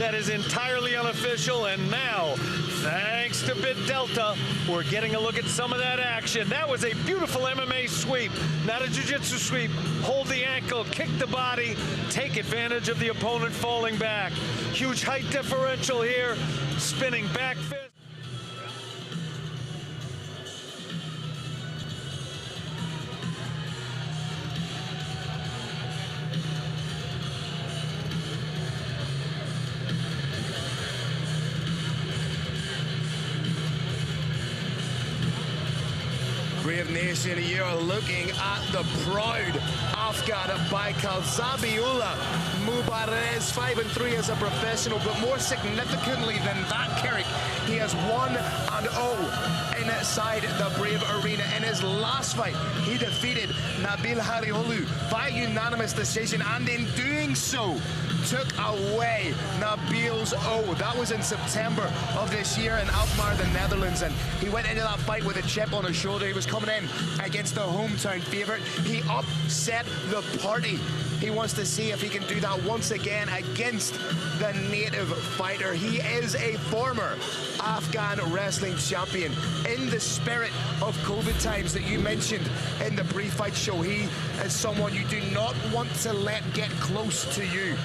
that is entirely unofficial. And now, thanks to Bit Delta, we're getting a look at some of that action. That was a beautiful MMA sweep, not a jiu-jitsu sweep. Hold the ankle, kick the body, take advantage of the opponent falling back. Huge height differential here, spinning back fist. Brave Nation, you're looking at the proud Afghan Boyka Zabihullah Mubariz, 5-3 as a professional, but more significantly than that, Carrick, he has 1-0 inside the Brave Arena. In his last fight, he defeated Nabil Hariolu by unanimous decision, and in doing so, took away Nabil's O. That was in September of this year in Alkmaar, the Netherlands, and he went into that fight with a chip on his shoulder. He was coming in against the hometown favourite. He upset the party. He wants to see if he can do that once again against the native fighter. He is a former Afghan wrestling champion. In the spirit of COVID times that you mentioned in the pre-fight show, he is someone you do not want to let get close to you.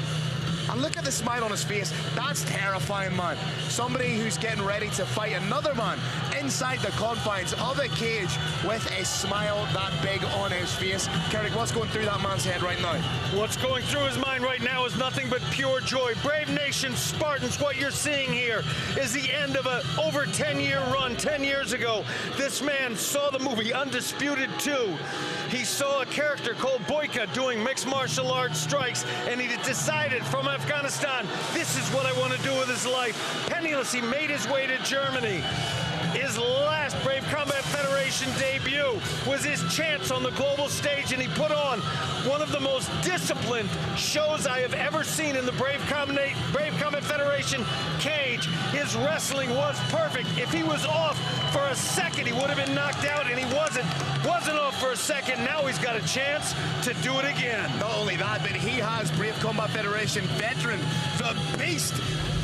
And look at the smile on his face. That's terrifying, man. Somebody who's getting ready to fight another man inside the confines of a cage with a smile that big on his face. Carrick, what's going through that man's head right now? What's going through his mind right now is nothing but pure joy. Brave Nation Spartans, what you're seeing here is the end of a over 10-year run. 10 years ago, this man saw the movie Undisputed 2. He saw a character called Boyka doing mixed martial arts strikes, and he decided from Afghanistan, this is what I want to do with his life. Penniless, he made his way to Germany. His last Brave Combat Federation debut was his chance on the global stage, and he put on one of the most disciplined shows I have ever seen in the Brave Combat Federation cage. His wrestling was perfect. If he was off for a second, he would have been knocked out, and he wasn't off for a second. Now he's got a chance to do it again. Not only that, but he has Brave Combat Federation veteran, the Beast,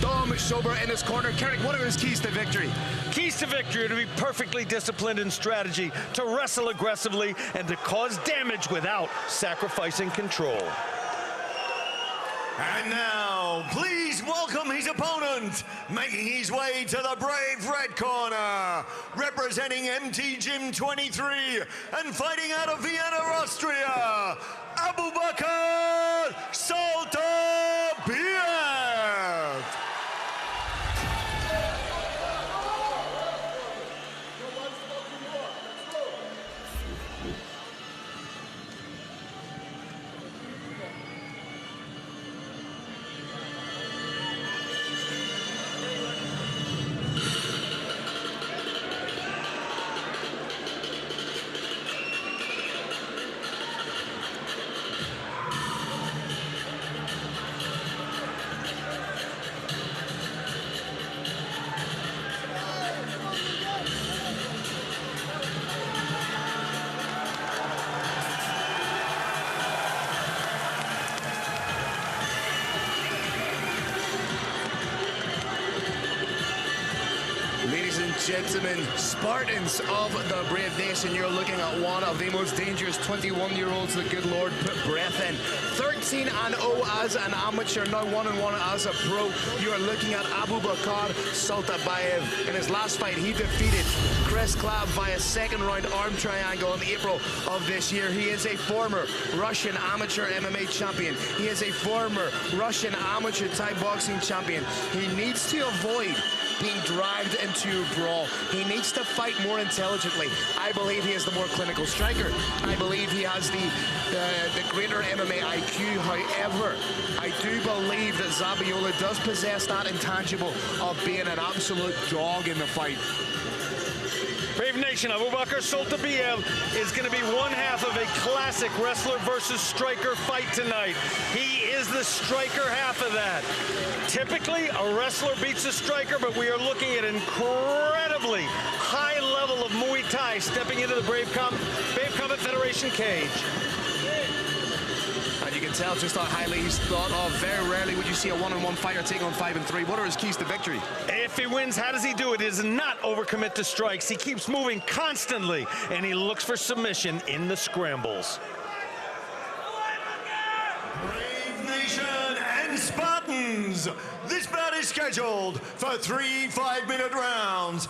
Dom Sober in his corner. Carrick, what are his keys to victory? Keys to victory are to be perfectly disciplined in strategy, to wrestle aggressively, and to cause damage without sacrificing control. And now, please welcome his opponent, making his way to the brave red corner, representing MT Gym 23 and fighting out of Vienna, Austria, Abubakar Sheltabiev. Ladies and gentlemen, Spartans of the Brave Nation, you're looking at one of the most dangerous 21-year-olds the good Lord put breath in. 13-0 as an amateur, now 1-1 as a pro. You are looking at Abubakar Sheltabiev. In his last fight, he defeated Chris Clapp via second-round arm triangle in April of this year. He is a former Russian amateur MMA champion. He is a former Russian amateur Thai boxing champion. He needs to avoid being dragged into a brawl. He needs to fight more intelligently. I believe he is the more clinical striker. I believe he has the greater MMA IQ. However, I do believe that Zabihullah does possess that intangible of being an absolute dog in the fight. Brave Nation, Abubakar Sheltabiev is going to be one half of a classic wrestler versus striker fight tonight. He is the striker half of that. Typically, a wrestler beats a striker, but we are looking at incredibly high level of Muay Thai stepping into the Brave Combat Federation cage. And you can tell just how highly he's thought of. Very rarely would you see a one-on-one fighter take on 5 and 3. What are his keys to victory? If he wins, how does he do it? He does not overcommit to strikes. He keeps moving constantly, and he looks for submission in the scrambles. Brave Nation and Spartans, this bout is scheduled for 3 5-minute rounds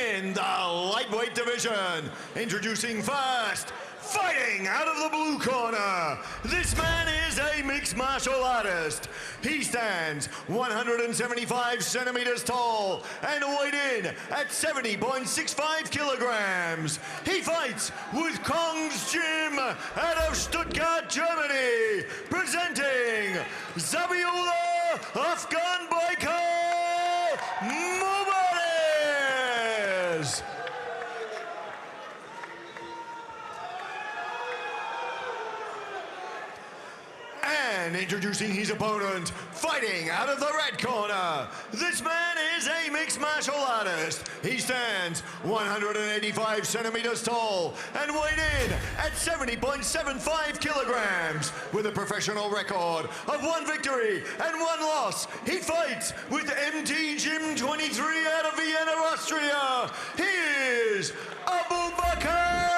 in the lightweight division. Introducing first, fighting out of the blue corner, this man is a mixed martial artist. He stands 175 centimeters tall and weighed in at 70.65 kilograms. He fights with Kong's Gym out of Stuttgart, Germany. Presenting Zabiyullah Afghan Boyka Mobارز. And introducing his opponent, fighting out of the red corner, this man is a mixed martial artist. He stands 185 centimeters tall and weighed in at 70.75 kilograms. With a professional record of 1 victory and 1 loss, he fights with MT Gym 23 out of Vienna, Austria. He is Abubakar.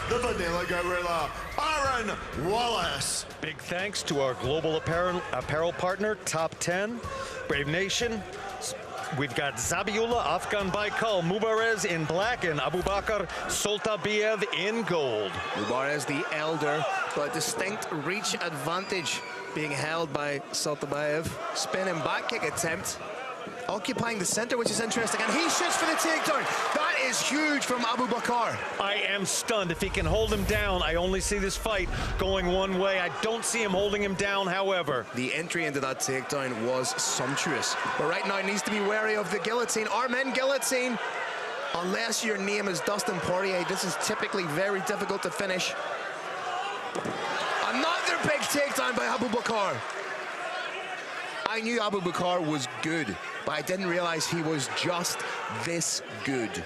The Vanilla Gorilla, Aaron Wallace. Big thanks to our global apparel partner, Top 10. Brave Nation, we've got Zabiyullah Afghan Boyka Mobárez in black and Abubakar Sheltabiev in gold. Mobárez, the elder, but distinct reach advantage being held by Sheltabiev. Spinning back kick attempt, occupying the center, which is interesting, and he shoots for the takedown. That is huge from Abubakar. I am stunned. If he can hold him down, I only see this fight going one way. I don't see him holding him down, however. The entry into that takedown was sumptuous, but right now he needs to be wary of the guillotine. Armen guillotine. Unless your name is Dustin Poirier, this is typically very difficult to finish. Another big takedown by Abubakar. I knew Abubakar was good, but I didn't realize he was just this good.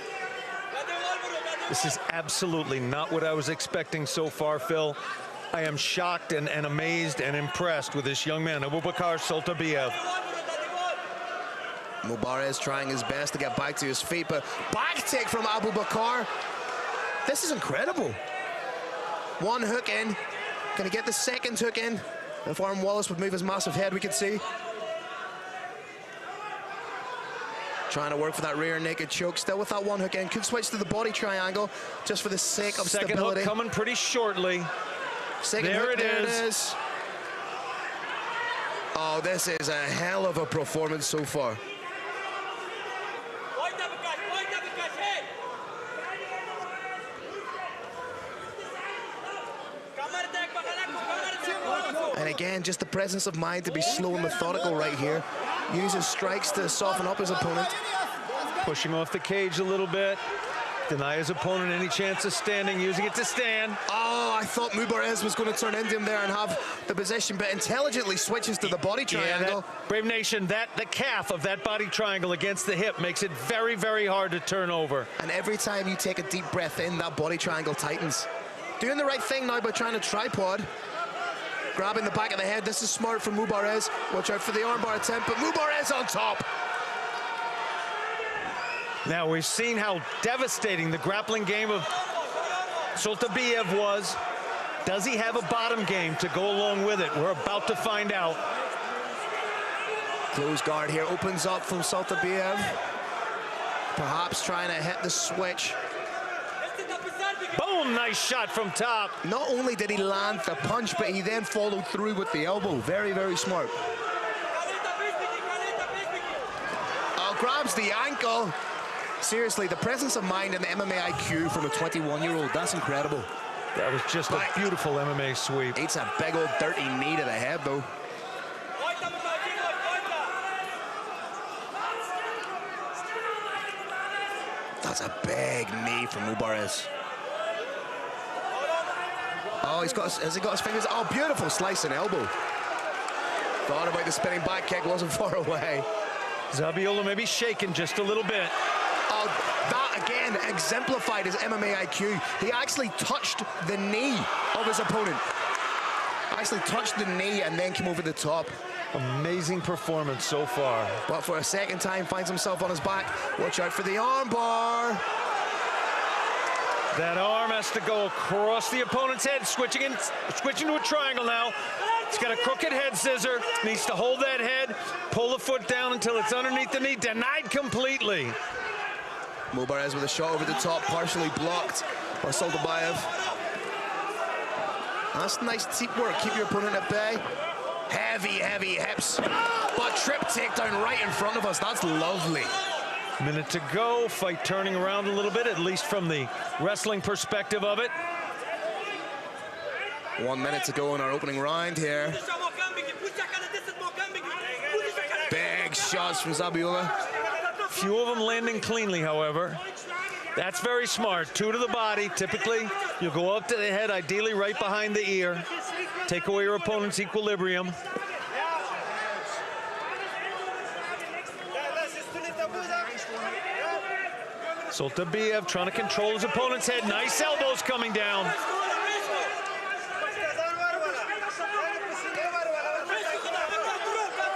This is absolutely not what I was expecting so far, Phil. I am shocked and amazed and impressed with this young man, Abubakar Sheltabiev. Mobárez trying his best to get back to his feet, but back take from Abubakar. This is incredible. 1 hook in. Gonna get the second hook in. If Aaron Wallace would move his massive head, we could see. Trying to work for that rear naked choke, still with that 1 hook in. Could switch to the body triangle just for the sake of second stability. Hook coming pretty shortly. Second there hook, it there is. It is. Oh, this is a hell of a performance so far. And again, just the presence of mind to be slow and methodical right here. Uses strikes to soften up his opponent. Pushing off the cage a little bit. Deny his opponent any chance of standing, using it to stand. Oh, I thought Mobárez was going to turn into him there and have the position, but intelligently switches to the body triangle. Yeah, Brave Nation, the calf of that body triangle against the hip makes it very, very hard to turn over. And every time you take a deep breath in, that body triangle tightens. Doing the right thing now by trying to tripod. Grabbing the back of the head. This is smart from Mobárez. Watch out for the armbar attempt, but Mobárez on top. Now, we've seen how devastating the grappling game of Sheltabiev was. Does he have a bottom game to go along with it? We're about to find out. Close guard here opens up from Sheltabiev. Perhaps trying to hit the switch. Boom, nice shot from top. Not only did he land the punch, but he then followed through with the elbow. Very, very smart. Oh, grabs the ankle. Seriously, the presence of mind and the MMA IQ from a 21-year-old, that's incredible. That was just a beautiful MMA sweep. It's a big old dirty knee to the head, though. That's a big knee from Mobárez. Oh, has he got his fingers? Oh, beautiful slice and elbow. Thought about the spinning back kick, wasn't far away. Zabiyullah maybe shaking just a little bit. Wow, that again exemplified his MMA IQ. He actually touched the knee of his opponent. Actually touched the knee and then came over the top. Amazing performance so far. But for a second time finds himself on his back. Watch out for the arm bar. That arm has to go across the opponent's head, switching to a triangle now. He's got a crooked head scissor, needs to hold that head, pull the foot down until it's underneath the knee, denied completely. Mobارز with a shot over the top, partially blocked by Sheltobiev. That's nice teamwork, keep your opponent at bay. Heavy, heavy hips, but trip takedown right in front of us, that's lovely. Minute to go, fight turning around a little bit, at least from the wrestling perspective of it. 1 minute to go in our opening round here. Big shots from Zabiola. Few of them landing cleanly, however. That's very smart. 2 to the body. Typically, you'll go up to the head, ideally right behind the ear. Take away your opponent's equilibrium. Sheltobiev trying to control his opponent's head. Nice elbows coming down.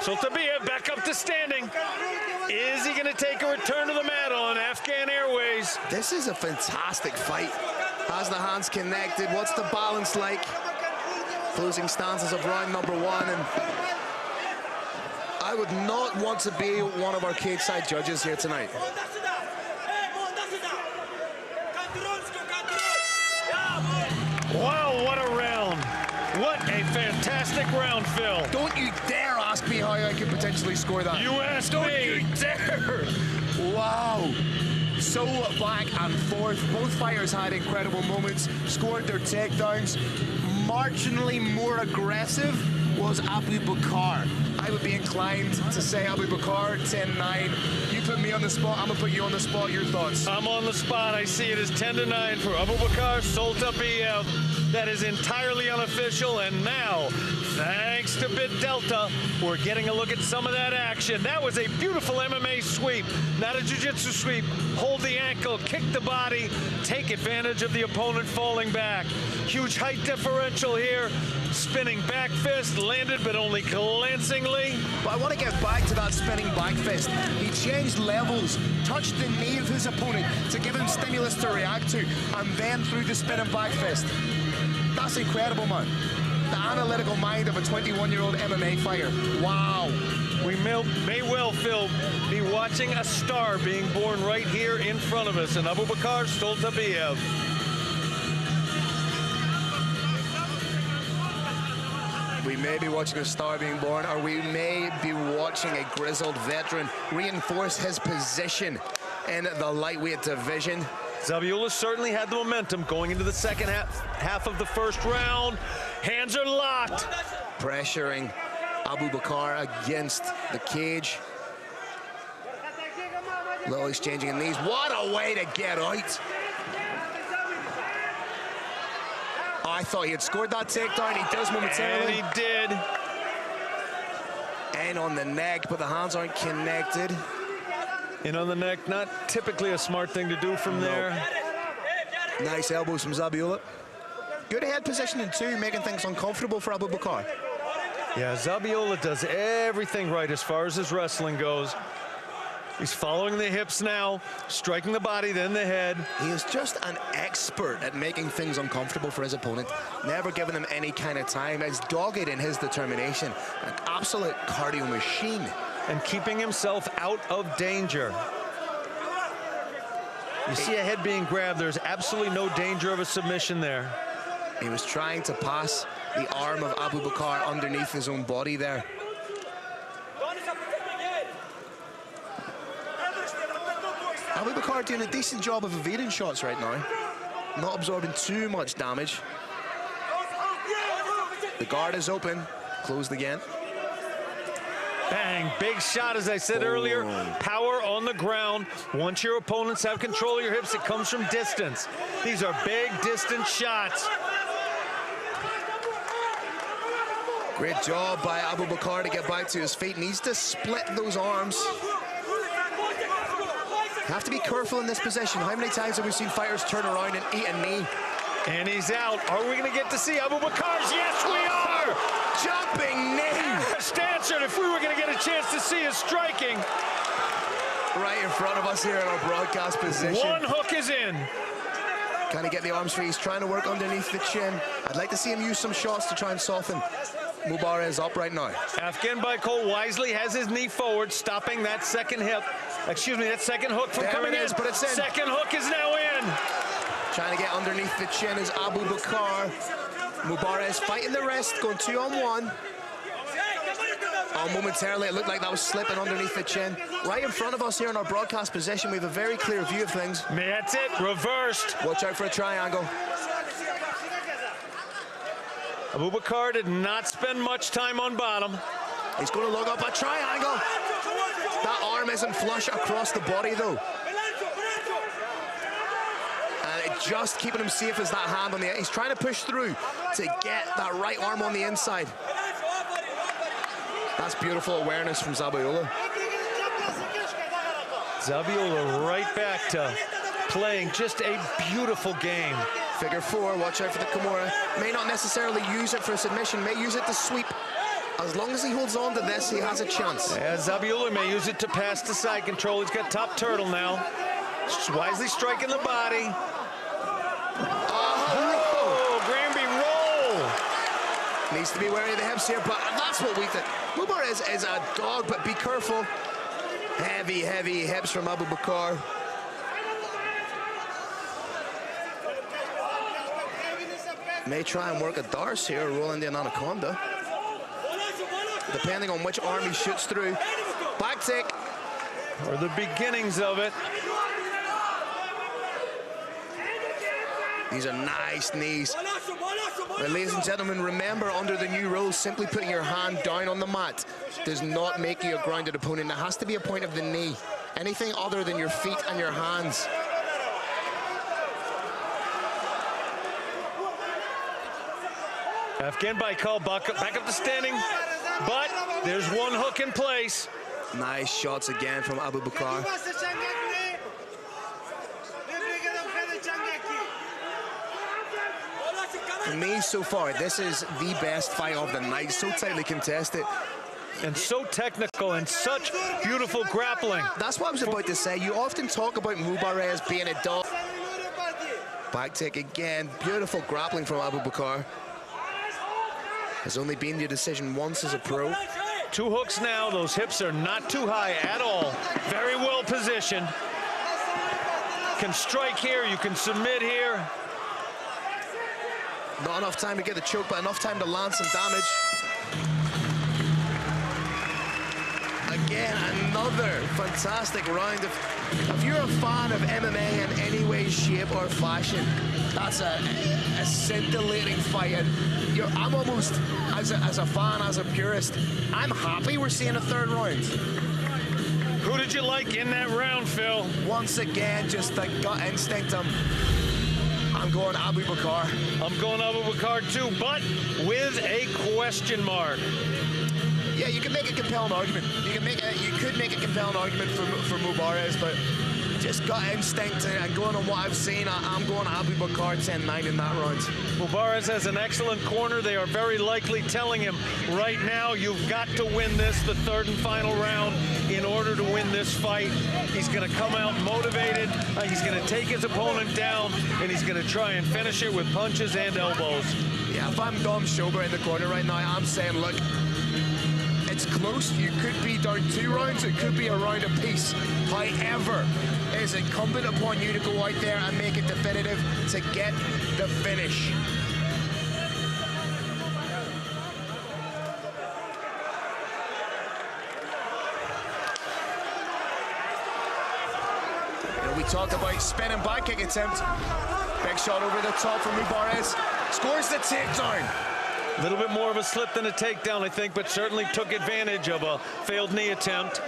Sheltobiev back up to standing. Is he going to take a return to the mat on Afghan Airways? This is a fantastic fight. Has the hands connected? What's the balance like? Closing stances of round number 1. And I would not want to be one of our cage side judges here tonight. Wow, what a round. What a fantastic round, Phil. Don't you dare ask me how I could potentially score that. You asked Don't me. You dare. Wow. So back and forth. Both fighters had incredible moments, scored their takedowns. Marginally more aggressive was Abubakar. I would be inclined to say Abubakar 10-9. You put me on the spot, I'm gonna put you on the spot. Your thoughts? I'm on the spot. I see it as 10-9 for Abubakar Sheltobiev. That is entirely unofficial, and now, thanks to Bit Delta, we're getting a look at some of that action. That was a beautiful MMA sweep, not a jiu-jitsu sweep. Hold the ankle, kick the body, take advantage of the opponent falling back. Huge height differential here. Spinning back fist, landed but only glancingly. But I want to get back to that spinning back fist. He changed levels, touched the knee of his opponent to give him stimulus to react to, and then threw the spinning back fist. That's incredible, man. The analytical mind of a 21-year-old MMA fighter. Wow. We may well, Phil, be watching a star being born right here in front of us, and Abubakar Sheltobiev. We may be watching a star being born, or we may be watching a grizzled veteran reinforce his position in the lightweight division. Zabiola certainly had the momentum going into the second half of the first round. Hands are locked. Pressuring Abubakar against the cage. Little exchanging of knees. What a way to get out. I thought he had scored that takedown. He does momentarily. And he did. And on the neck, but the hands aren't connected. In on the neck, not typically a smart thing to do from there. Nice elbows from Zabiola. Good head positioning too, making things uncomfortable for Abubakar. Yeah, Zabiola does everything right as far as his wrestling goes. He's following the hips now, striking the body, then the head. He is just an expert at making things uncomfortable for his opponent, never giving him any kind of time. He's dogged in his determination, an absolute cardio machine. And keeping himself out of danger. You see a head being grabbed, there's absolutely no danger of a submission there. He was trying to pass the arm of Abubakar underneath his own body there. Abubakar doing a decent job of evading shots right now, not absorbing too much damage. The guard is open, closed again. Bang, big shot, as I said earlier. Power on the ground. Once your opponents have control of your hips, it comes from distance. These are big distance shots. Great job by Abubakar to get back to his feet. Needs to split those arms. Have to be careful in this position. How many times have we seen fighters turn around and eat a knee? And he's out. Are we going to get to see Abubakar's? Yes, we are! Jumping knee! Stanford, if we were going to get a chance to see his striking. Right in front of us here in our broadcast position. One hook is in. Can he get the arms free? He's trying to work underneath the chin. I'd like to see him use some shots to try and soften Mubara's up right now. Afghan Boyka wisely has his knee forward, stopping that second hip. Excuse me, that second hook from coming in. But it's in. Second hook is now in. Trying to get underneath the chin is Abubakar. Mubara's fighting the wrist, going 2-on-1. Oh, momentarily it looked like that was slipping underneath the chin. Right in front of us here in our broadcast position, we have a very clear view of things. That's it, reversed. Watch out for a triangle. Abubakar did not spend much time on bottom. He's going to look up a triangle. That arm isn't flush across the body though. And it just keeping him safe is that hand on the... He's trying to push through to get that right arm on the inside. That's beautiful awareness from Zabiola. Zabiola right back to playing just a beautiful game. Figure four, watch out for the Kimura. May not necessarily use it for a submission, may use it to sweep. As long as he holds on to this, he has a chance. Yeah, Zabiola may use it to pass to side control. He's got top turtle now. Wisely striking the body. Oh, Granby roll. Needs to be wary of the hips here, but that's what we think. Mubara's is a dog, but be careful. Heavy, heavy hips from Abubakar. May try and work a Darce here, rolling the anaconda. Depending on which arm he shoots through. Back take. Or the beginnings of it. These are nice knees. But ladies and gentlemen, remember under the new rules, simply putting your hand down on the mat does not make you a grounded opponent. It has to be a point of the knee. Anything other than your feet and your hands. Afghan Boyka back up to standing, but there's one hook in place. Nice shots again from Abubakar. For me, so far, this is the best fight of the night. So tightly contested. And so technical and such beautiful grappling. That's what I was about to say. You often talk about Mubara's being a dog. Back take again. Beautiful grappling from Abubakar. Has only been your decision once as a pro. Two hooks now. Those hips are not too high at all. Very well positioned. Can strike here. You can submit here. Not enough time to get the choke, but enough time to land some damage. Again, another fantastic round. If you're a fan of MMA in any way, shape, or fashion, that's a scintillating fight. And I'm almost, as a fan, as a purist, I'm happy we're seeing a third round. Who did you like in that round, Phil? Once again, just the gut instinct. I'm going Abubakar. I'm going Abubakar too, but with a question mark. Yeah, you can make a compelling argument. You could make a compelling argument for Mubara's, but just gut instinct and going on what I've seen, I'm going Abubakar 10-9 in that round. Mubara's has an excellent corner. They are very likely telling him right now, you've got to win this, the third and final round, in order to win this fight. He's going to come out motivated. He's going to take his opponent down, and he's going to try and finish it with punches and elbows. Yeah, if I'm Dom Schober in the corner right now, I'm saying, look, it's close. You could be down 2 rounds. It could be a round apiece. However, it's incumbent upon you to go out there and make it definitive to get the finish. We talked about spinning back kick attempt. Big shot over the top from Mubara's. Scores the takedown. A little bit more of a slip than a takedown, I think, but certainly took advantage of a failed knee attempt.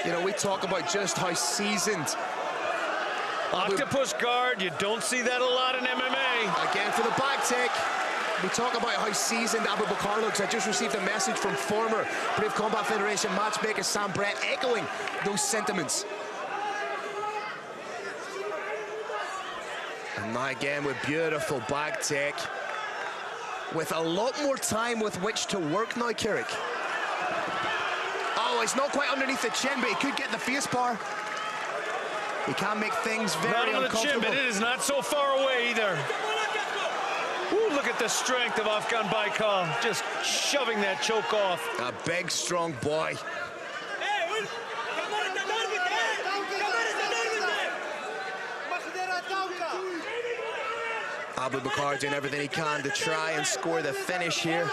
You know, we talk about just how seasoned. Octopus guard, you don't see that a lot in MMA. Again for the back take. We talk about how seasoned Abubakar looks. I just received a message from former Brave Combat Federation matchmaker Sam Brett echoing those sentiments. And that again with beautiful back take. With a lot more time with which to work now, Carrick. Oh, it's not quite underneath the chin, but he could get the face bar. He can make things very uncomfortable. Not on the chin, but it is not so far away either. Ooh, look at the strength of Afghan Boyka, just shoving that choke off. A big, strong boy. Abubakar doing everything he can to try and score the finish here.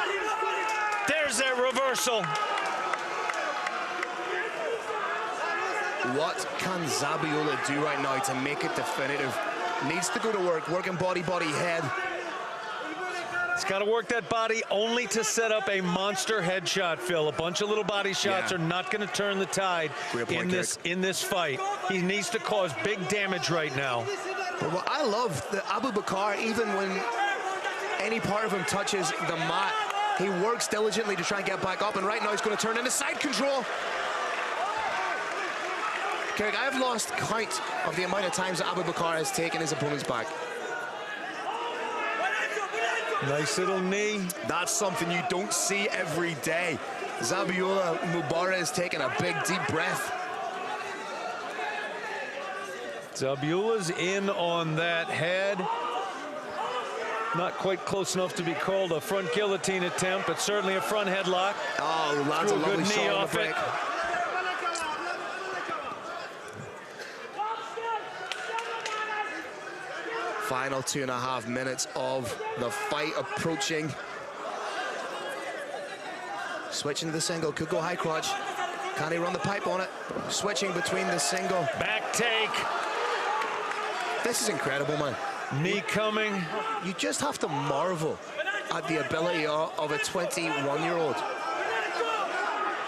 There's that reversal. What can Zabiola do right now to make it definitive? Needs to go to work, working body, head. He's got to work that body only to set up a monster headshot, Phil. A bunch of little body shots are not going to turn the tide in this fight. He needs to cause big damage right now. But what I love, the Abubakar, even when any part of him touches the mat, he works diligently to try and get back up, and right now he's going to turn into side control. Carrick, I have lost count of the amount of times that Abubakar has taken his opponent's back. Nice little knee. That's something you don't see every day. Zabiola Mubara's taking a big, deep breath. Zabiola's in on that head. Not quite close enough to be called a front guillotine attempt, but certainly a front headlock. Oh, lands a lovely shot on the break. Final 2.5 minutes of the fight approaching. Switching to the single, could go high crotch. Can he run the pipe on it? Switching between the single. Back take. This is incredible, man. Knee coming. You just have to marvel at the ability of a 21-year-old.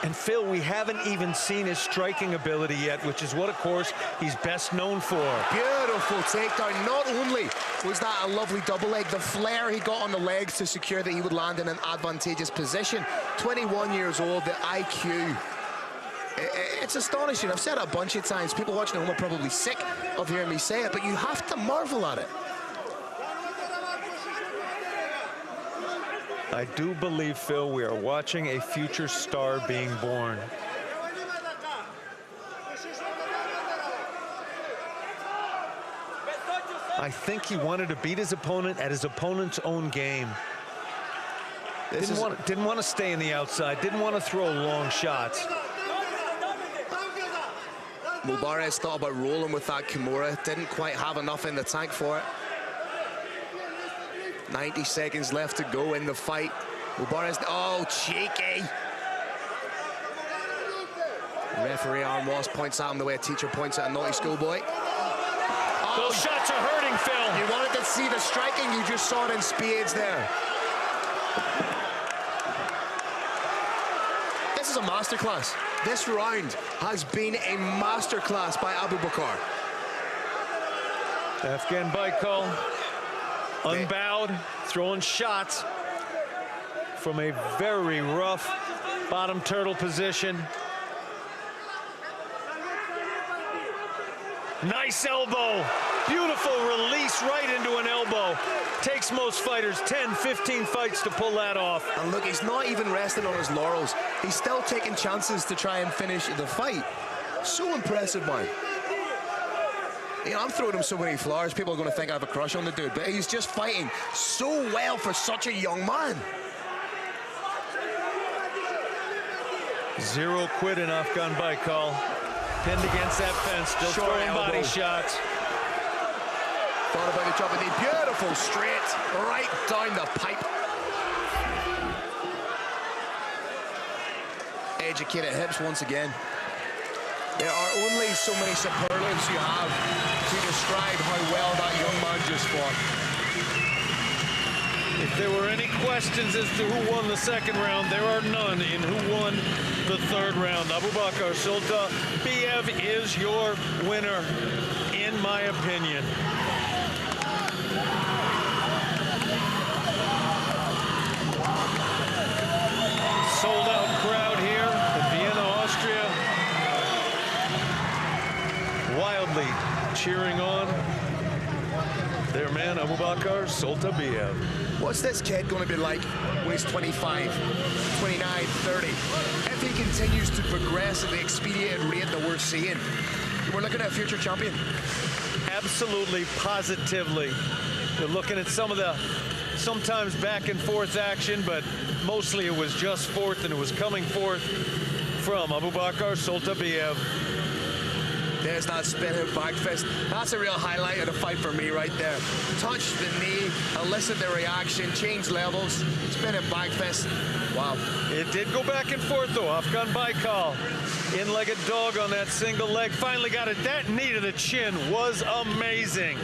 And Phil, we haven't even seen his striking ability yet, which is what, of course, he's best known for. Beautiful takedown. Not only was that a lovely double leg, the flair he got on the legs to secure that he would land in an advantageous position. 21 years old, the IQ. It's astonishing. I've said it a bunch of times. People watching at home are probably sick of hearing me say it, but you have to marvel at it. I do believe, Phil, we are watching a future star being born. I think he wanted to beat his opponent at his opponent's own game. Didn't want to stay in the outside, didn't want to throw long shots. Mobارز thought about rolling with that Kimura, didn't quite have enough in the tank for it. 90 seconds left to go in the fight. Mobárez, oh, cheeky. Referee arm was points at him the way a teacher points at a naughty schoolboy. Oh, those shots are hurting, Phil. You wanted to see the striking, you just saw it in spades there. This is a masterclass. This round has been a masterclass by Abubakar. Afghan Boyka, unbowed, throwing shots from a very rough bottom turtle position. Nice elbow. Beautiful release right into an elbow. Takes most fighters 10, 15 fights to pull that off. And look, he's not even resting on his laurels. He's still taking chances to try and finish the fight. So impressive, man. You know, I'm throwing him so many flowers, people are going to think I have a crush on the dude, but he's just fighting so well for such a young man. Zero quit in Afghan Boyka. Pinned against that fence, still throwing body shots. Thought about the drop of the beautiful straight right down the pipe. Educated hips once again. There are only so many superlatives you have to describe how well that young man just fought. If there were any questions as to who won the second round, there are none in who won the third round. Abubakar Sheltabiev is your winner, in my opinion. Sold out crowd here in Vienna, Austria. Wildly cheering on their man. Abubakar Sheltabiev. What's this kid going to be like when he's 25, 29, 30? If he continues to progress at the expedited rate that we're seeing, we're looking at a future champion. Absolutely, positively. We're looking at some of the sometimes back and forth action, but mostly it was just forth, and it was coming forth from Abubakar Sheltabiev. There's that spin-out back fist. That's a real highlight of the fight for me right there. Touch the knee, elicit the reaction, change levels, spin-out back fist. Wow. It did go back and forth, though. Afghan Boyka, in-legged dog on that single leg. Finally got it. That knee to the chin was amazing.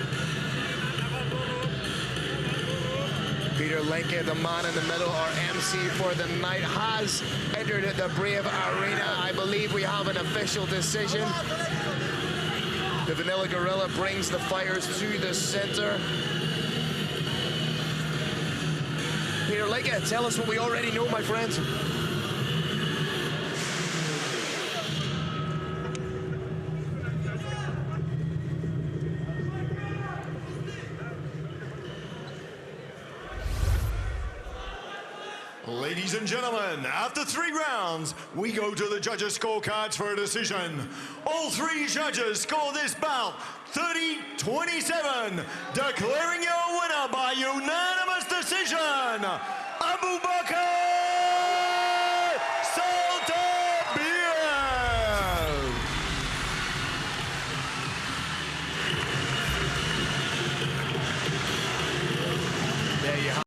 Peter Lincoln, the man in the middle, our MC for the night, has entered the Brave Arena. I believe we have an official decision. The Vanilla Gorilla brings the fighters to the center. Peter Lincoln, tell us what we already know, my friends. Ladies and gentlemen, after 3 rounds, we go to the judges' scorecards for a decision. All 3 judges score this bout 30-27, declaring your winner by unanimous decision,